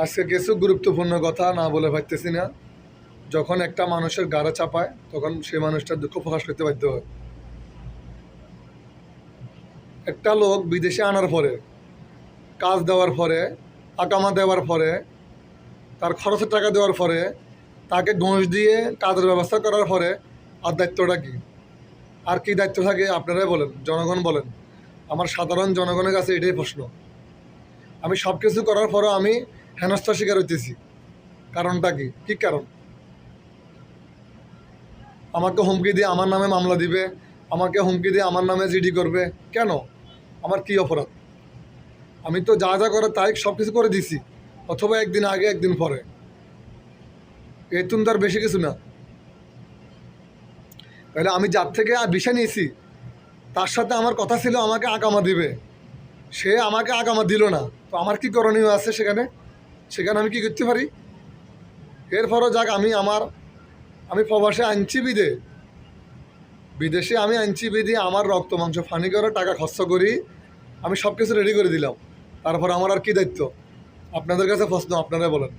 আজকে কিছু গুরুত্বপূর্ণ কথা না বলে পারতেছি না। যখন একটা মানুষের গাড়ে চাপায় তখন সেই মানুষটার দুঃখ প্রকাশ করতে বাধ্য হয়। একটা লোক বিদেশে আনার পরে, কাজ দেওয়ার পরে, আকামা দেওয়ার পরে, তার খরচের টাকা দেওয়ার পরে, তাকে ঘুষ দিয়ে কাজের ব্যবস্থা করার পরে আর দায়িত্বটা কি? আর কি দায়িত্ব থাকে আপনারাই বলেন, জনগণ বলেন। আমার সাধারণ জনগণের কাছে এটাই প্রশ্ন। আমি সব কিছু করার পরও আমি হেনস্থার শিকার হইতেছি। কারণটা কি? কী কারণ? আমাকে হুমকি দিয়ে আমার নামে মামলা দিবে, আমাকে হুমকি দিয়ে আমার নামে জিডি করবে। কেন? আমার কি অপরাধ? আমি তো যা যা করে তাই সব কিছু করে দিছি, অথবা একদিন আগে একদিন পরে। এতুন তার বেশি কিছু না। তাহলে আমি যার থেকে বিষয় নিয়েছি তার সাথে আমার কথা ছিল আমাকে আকামা দিবে, সে আমাকে আকামা দিল না। তো আমার কি করণীয় আছে সেখানে? সেখানে আমি কি করতে পারি? এরপরও যাক, আমি প্রবাসে আনছি বিদেশে আমি আনছি বিধি আমার রক্ত মাংস ফানি করে টাকা খরচ করি, আমি সব কিছু রেডি করে দিলাম। তারপর আমার আর কি দায়িত্ব? আপনাদের কাছে প্রশ্ন, আপনারাই বলেন।